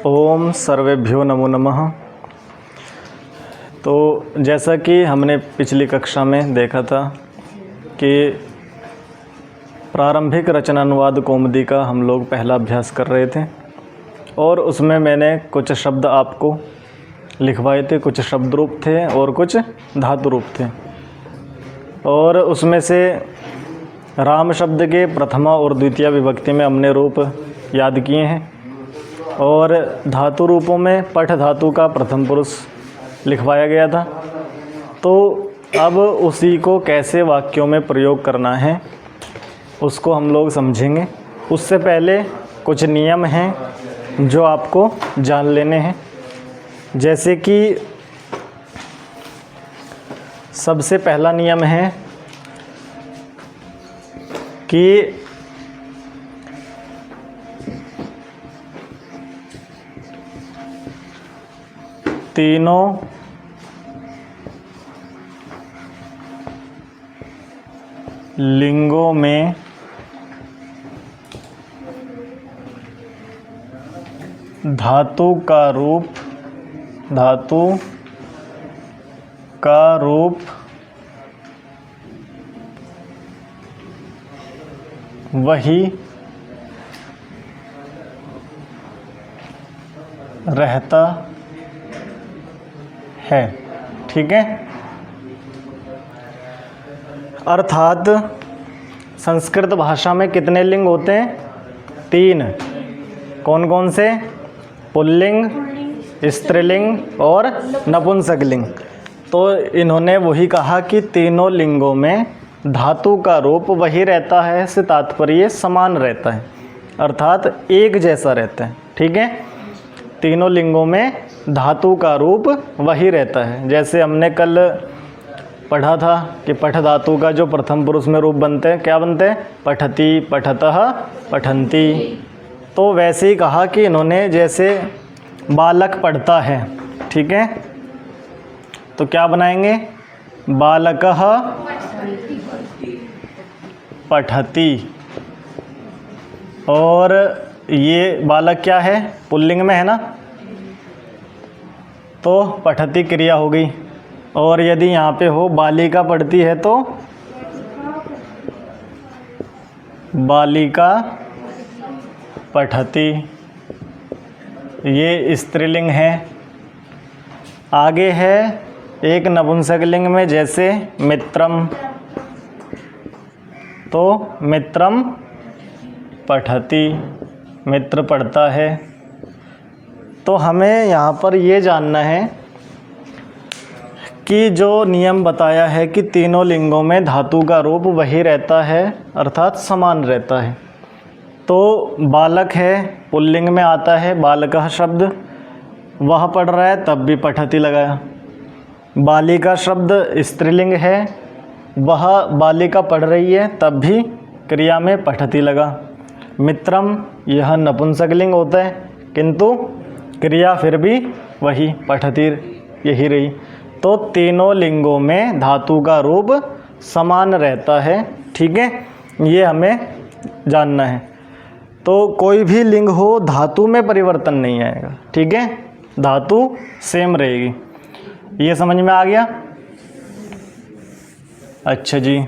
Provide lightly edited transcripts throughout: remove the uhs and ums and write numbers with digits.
ओम सर्वेभ्यो नमो नमः। तो जैसा कि हमने पिछली कक्षा में देखा था कि प्रारंभिक रचना अनुवाद कौमुदी का हम लोग पहला अभ्यास कर रहे थे और उसमें मैंने कुछ शब्द आपको लिखवाए थे, कुछ शब्द रूप थे और कुछ धातु रूप थे। और उसमें से राम शब्द के प्रथमा और द्वितीय विभक्ति में हमने रूप याद किए हैं और धातु रूपों में पठ धातु का प्रथम पुरुष लिखवाया गया था। तो अब उसी को कैसे वाक्यों में प्रयोग करना है उसको हम लोग समझेंगे। उससे पहले कुछ नियम हैं जो आपको जान लेने हैं। जैसे कि सबसे पहला नियम है कि तीनों लिंगों में धातु का रूप वही रहता है। ठीक है। अर्थात संस्कृत भाषा में कितने लिंग होते हैं? 3। कौन कौन से? पुल्लिंग, स्त्रीलिंग और नपुंसकलिंग। तो इन्होंने वही कहा कि तीनों लिंगों में धातु का रूप वही रहता है से तात्पर्य समान रहता है, अर्थात एक जैसा रहता है। ठीक है। तीनों लिंगों में धातु का रूप वही रहता है। जैसे हमने कल पढ़ा था कि पठ धातु का जो प्रथम पुरुष में रूप बनते हैं, क्या बनते हैं? पठति, पठतः, पठन्ति। तो वैसे ही कहा कि इन्होंने जैसे बालक पढ़ता है, ठीक है, तो क्या बनाएंगे? बालकः पठति। और ये बालक क्या है? पुल्लिंग में है ना, तो पठति क्रिया हो गई। और यदि यहाँ पे हो बालिका पढ़ती है तो बालिका पठति, ये स्त्रीलिंग है। आगे है एक नपुंसकलिंग में, जैसे मित्रम, तो मित्रम पठति, मित्र पढ़ता है। तो हमें यहाँ पर ये जानना है कि जो नियम बताया है कि तीनों लिंगों में धातु का रूप वही रहता है, अर्थात समान रहता है। तो बालक है, पुल्लिंग में आता है बालकः शब्द, वह पढ़ रहा है तब भी पठति लगाया। बालिका शब्द स्त्रीलिंग है, वह बालिका पढ़ रही है तब भी क्रिया में पठति लगा। मित्रम यह नपुंसकलिंग होता है किंतु क्रिया फिर भी वही पठति यही रही। तो तीनों लिंगों में धातु का रूप समान रहता है। ठीक है, ये हमें जानना है। तो कोई भी लिंग हो, धातु में परिवर्तन नहीं आएगा। ठीक है, धातु सेम रहेगी। ये समझ में आ गया? अच्छा जी।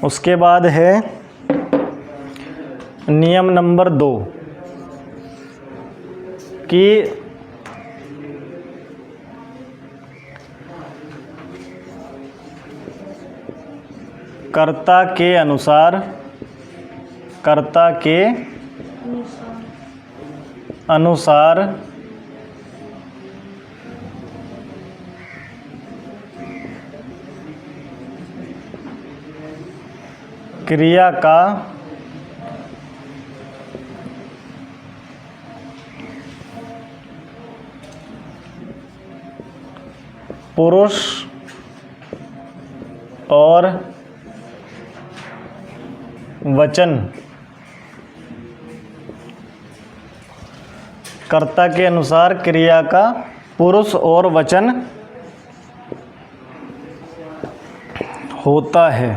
उसके बाद है नियम नंबर 2 कि कर्ता के अनुसार क्रिया का पुरुष और वचन, कर्ता के अनुसार क्रिया का पुरुष और वचन होता है।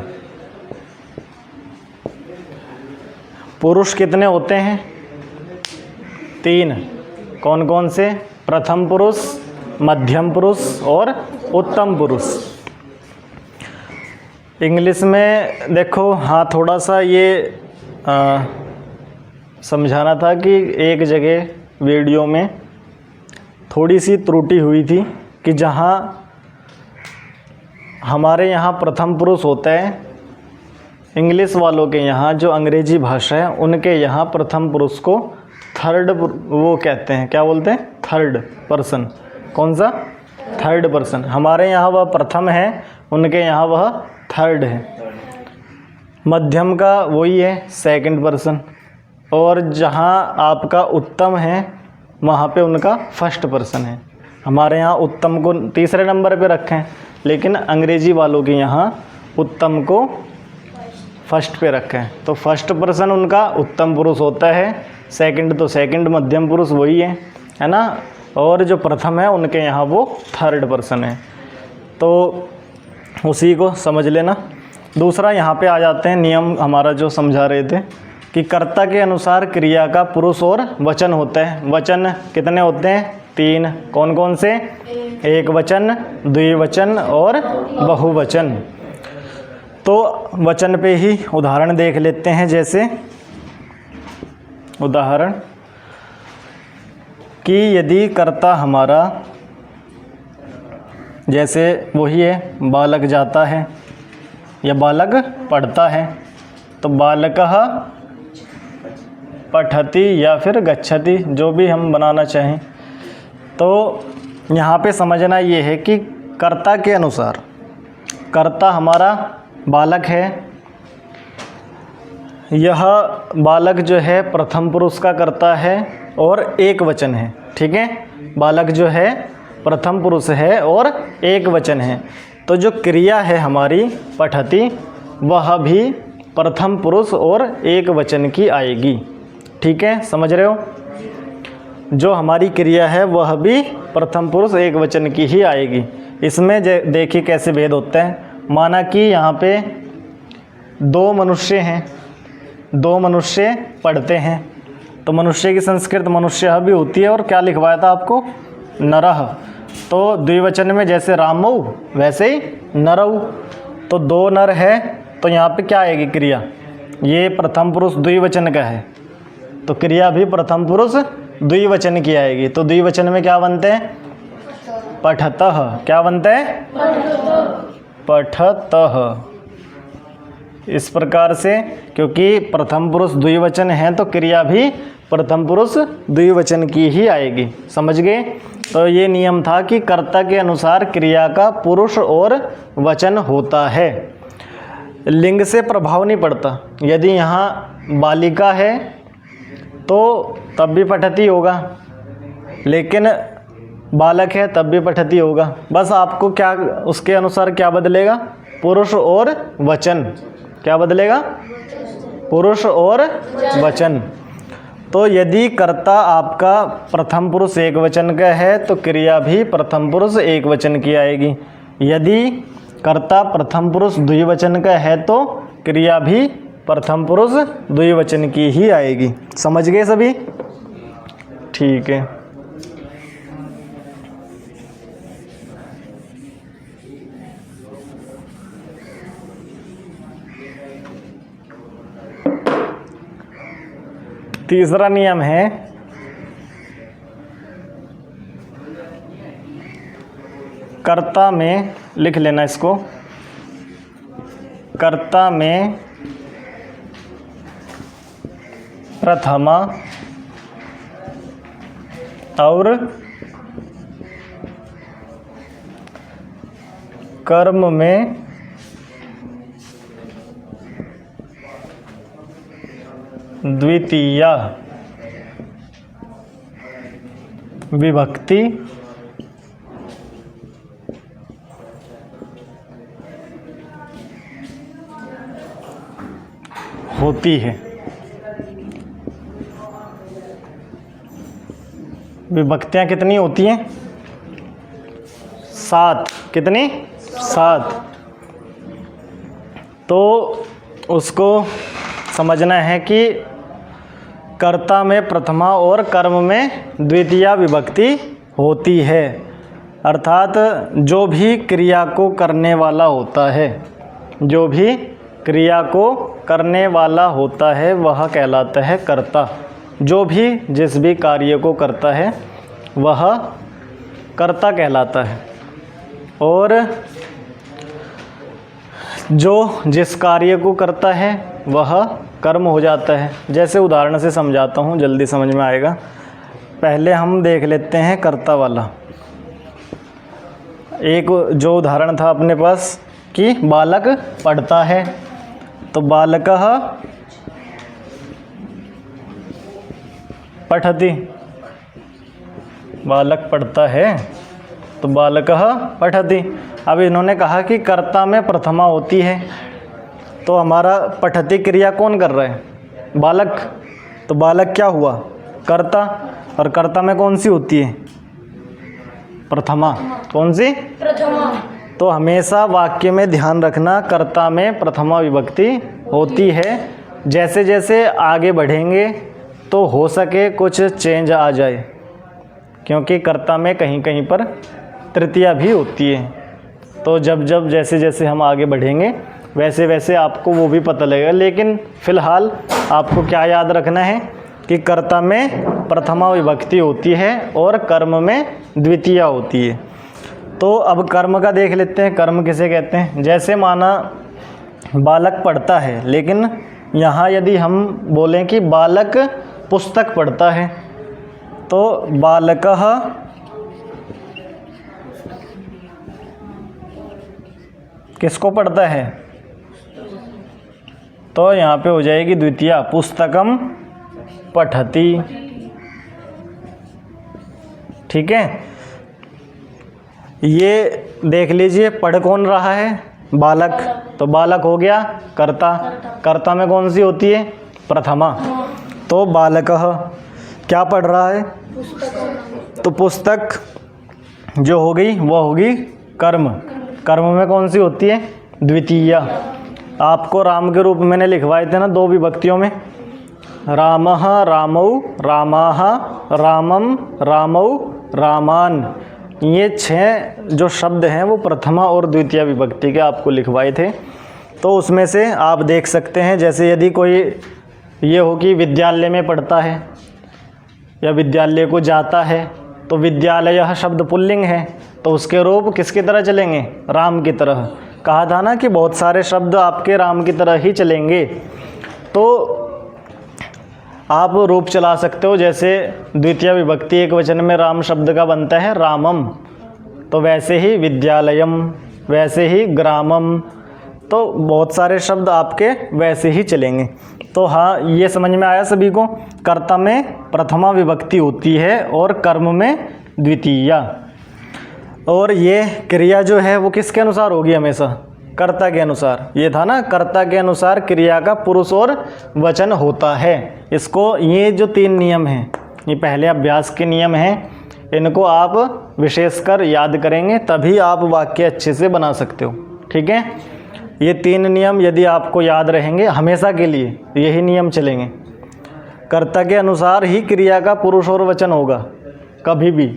पुरुष कितने होते हैं? तीन। कौन कौन से? प्रथम पुरुष, मध्यम पुरुष और उत्तम पुरुष। इंग्लिश में देखो, हाँ थोड़ा सा ये समझाना था कि एक जगह वीडियो में थोड़ी सी त्रुटि हुई थी कि जहाँ हमारे यहाँ प्रथम पुरुष होता है, इंग्लिश वालों के यहाँ जो अंग्रेजी भाषा है उनके यहाँ प्रथम पुरुष को थर्ड वो कहते हैं, क्या बोलते हैं? Third person. कौन सा? Third person. हमारे यहाँ वह प्रथम है, उनके यहाँ वह थर्ड है। मध्यम का वही है, सेकंड पर्सन। और जहाँ आपका उत्तम है वहाँ पे उनका फर्स्ट पर्सन है। हमारे यहाँ उत्तम को तीसरे नंबर पे रखें, लेकिन अंग्रेजी वालों के यहाँ उत्तम को फर्स्ट पे रखें। तो फर्स्ट पर्सन उनका उत्तम पुरुष होता है, सेकंड तो सेकंड मध्यम पुरुष वही है ना, और जो प्रथम है उनके यहाँ वो थर्ड पर्सन है। तो उसी को समझ लेना। दूसरा यहाँ पे आ जाते हैं नियम हमारा जो समझा रहे थे कि कर्ता के अनुसार क्रिया का पुरुष और वचन होता है। वचन कितने होते हैं? तीन। कौन कौन से? एक वचन, द्विवचन और बहुवचन। तो वचन पे ही उदाहरण देख लेते हैं। जैसे उदाहरण कि यदि कर्ता हमारा, जैसे वही है, बालक जाता है या बालक पढ़ता है, तो बालकः पठति या फिर गच्छति, जो भी हम बनाना चाहें। तो यहाँ पे समझना ये है कि कर्ता के अनुसार, कर्ता हमारा बालक है, यह बालक जो है प्रथम पुरुष का कर्ता है और एक वचन है। ठीक है, बालक जो है प्रथम पुरुष है और एक वचन है। तो जो क्रिया है हमारी पठति, वह भी प्रथम पुरुष और एक वचन की आएगी। ठीक है, समझ रहे हो? जो हमारी क्रिया है वह भी प्रथम पुरुष एक वचन की ही आएगी। इसमें देखिए कैसे भेद होता है। माना कि यहाँ पे दो मनुष्य हैं, दो मनुष्य पढ़ते हैं, तो मनुष्य की संस्कृत मनुष्य भी होती है, और क्या लिखवाया था आपको? नरः। तो द्विवचन में जैसे रामौ वैसे ही नरौ। तो दो नर है, तो यहाँ पे क्या आएगी क्रिया? ये प्रथम पुरुष द्विवचन का है, तो क्रिया भी प्रथम पुरुष द्विवचन की आएगी। तो द्विवचन में क्या बनते हैं? पठतः। क्या बनते हैं? पठतः। इस प्रकार से, क्योंकि प्रथम पुरुष द्विवचन है तो क्रिया भी प्रथम पुरुष द्विवचन की ही आएगी। समझ गए? तो ये नियम था कि कर्ता के अनुसार क्रिया का पुरुष और वचन होता है। लिंग से प्रभाव नहीं पड़ता। यदि यहाँ बालिका है तो तब भी पठति होगा, लेकिन बालक है तब भी पठति होगा। बस आपको क्या उसके अनुसार क्या बदलेगा? पुरुष और वचन। क्या बदलेगा? पुरुष और वचन। तो यदि कर्ता आपका प्रथम पुरुष एक वचन का है तो क्रिया भी प्रथम पुरुष एक वचन की आएगी। यदि कर्ता प्रथम पुरुष द्विवचन का है तो क्रिया भी प्रथम पुरुष द्विवचन की ही आएगी। समझ गए सभी? ठीक है। तीसरा नियम है कर्ता में, लिख लेना इसको, कर्ता में प्रथमा और कर्म में द्वितीया विभक्ति होती है। विभक्तियाँ कितनी होती हैं? 7। कितनी? 7। तो उसको समझना है कि कर्ता में प्रथमा और कर्म में द्वितीया विभक्ति होती है। अर्थात जो भी क्रिया को करने वाला होता है, जो भी क्रिया को करने वाला होता है वह कहलाता है कर्ता। जो भी जिस भी कार्य को करता है वह कर्ता कहलाता है। और जो जिस कार्य को करता है वह कर्म हो जाता है। जैसे उदाहरण से समझाता हूँ, जल्दी समझ में आएगा। पहले हम देख लेते हैं कर्ता वाला। एक जो उदाहरण था अपने पास कि बालक पढ़ता है, तो बालकः पठति, बालक पढ़ता है तो बालकः पठति। अब इन्होंने कहा कि कर्ता में प्रथमा होती है, तो हमारा पठति क्रिया कौन कर रहा है? बालक। तो बालक क्या हुआ? कर्ता। और कर्ता में कौन सी होती है? प्रथमा। कौन सी? प्रथमा। तो हमेशा वाक्य में ध्यान रखना, कर्ता में प्रथमा विभक्ति होती है। जैसे जैसे आगे बढ़ेंगे तो हो सके कुछ चेंज आ जाए, क्योंकि कर्ता में कहीं कहीं पर तृतीया भी होती है। तो जब जब जैसे जैसे हम आगे बढ़ेंगे वैसे वैसे आपको वो भी पता लगेगा। लेकिन फ़िलहाल आपको क्या याद रखना है कि कर्ता में प्रथमा विभक्ति होती है और कर्म में द्वितीया होती है। तो अब कर्म का देख लेते हैं। कर्म किसे कहते हैं? जैसे माना बालक पढ़ता है, लेकिन यहाँ यदि हम बोलें कि बालक पुस्तक पढ़ता है, तो बालकः किसको पढ़ता है? तो यहाँ पे हो जाएगी द्वितीया, पुस्तकम पठति। ठीक है, ये देख लीजिए पढ़ कौन रहा है? बालक। तो बालक हो गया कर्ता। कर्ता में कौन सी होती है? प्रथमा। तो बालकः क्या पढ़ रहा है? तो पुस्तक जो हो गई वह होगी कर्म। कर्म में कौन सी होती है? द्वितीया। आपको राम के रूप मैंने लिखवाए थे ना दो विभक्तियों में, रामः रामौ रामाः रामम रामौ रामान। ये 6 जो शब्द हैं वो प्रथमा और द्वितीया विभक्ति के आपको लिखवाए थे। तो उसमें से आप देख सकते हैं, जैसे यदि कोई ये हो कि विद्यालय में पढ़ता है या विद्यालय को जाता है, तो विद्यालय शब्द पुल्लिंग है, तो उसके रूप किसकी तरह चलेंगे? राम की तरह। कहा था ना कि बहुत सारे शब्द आपके राम की तरह ही चलेंगे। तो आप रूप चला सकते हो। जैसे द्वितीय विभक्ति एक वचन में राम शब्द का बनता है रामम, तो वैसे ही विद्यालयम, वैसे ही ग्रामम। तो बहुत सारे शब्द आपके वैसे ही चलेंगे। तो हाँ, ये समझ में आया सभी को? कर्ता में प्रथमा विभक्ति होती है और कर्म में द्वितीया। और ये क्रिया जो है वो किसके अनुसार होगी? हमेशा कर्ता के अनुसार। ये था ना, कर्ता के अनुसार क्रिया का पुरुष और वचन होता है। इसको, ये जो 3 नियम हैं, ये पहले अभ्यास के नियम हैं, इनको आप विशेषकर याद करेंगे तभी आप वाक्य अच्छे से बना सकते हो। ठीक है, ये 3 नियम यदि आपको याद रहेंगे हमेशा के लिए, यही नियम चलेंगे। कर्ता के अनुसार ही क्रिया का पुरुष और वचन होगा कभी भी।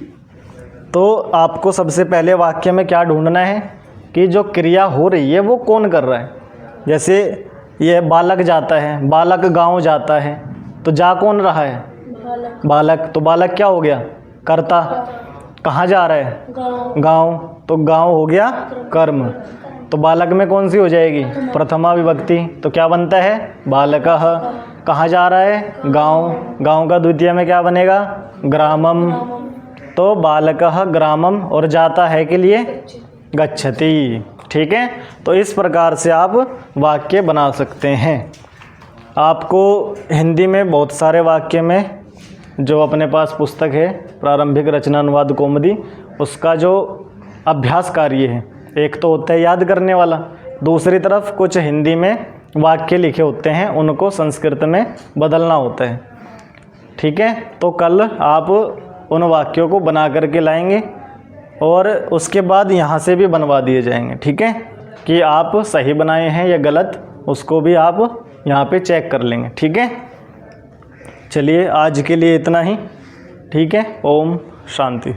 तो आपको सबसे पहले वाक्य में क्या ढूंढना है कि जो क्रिया हो रही है वो कौन कर रहा है। जैसे ये बालक जाता है, बालक गांव जाता है, तो जा कौन रहा है? बालक। तो बालक क्या हो गया? कर्ता। कहाँ जा रहा है? गांव। तो गांव हो गया कर्म। तो बालक में कौन सी हो जाएगी? प्रथमा विभक्ति। तो क्या बनता है? बालकः। कहाँ जा रहा है? गांव। गांव का द्वितीय में क्या बनेगा? ग्रामम। तो बालकः ग्रामम, और जाता है के लिए गच्छति। ठीक है, तो इस प्रकार से आप वाक्य बना सकते हैं। आपको हिंदी में बहुत सारे वाक्य में, जो अपने पास पुस्तक है प्रारंभिक रचना अनुवाद कौमुदी, उसका जो अभ्यास कार्य है, एक तो होता है याद करने वाला, दूसरी तरफ कुछ हिंदी में वाक्य लिखे होते हैं, उनको संस्कृत में बदलना होता है। ठीक है, तो कल आप उन वाक्यों को बना करके लाएंगे और उसके बाद यहाँ से भी बनवा दिए जाएंगे। ठीक है, कि आप सही बनाए हैं या गलत, उसको भी आप यहाँ पे चेक कर लेंगे। ठीक है। चलिए आज के लिए इतना ही, ठीक है। ओम शांति।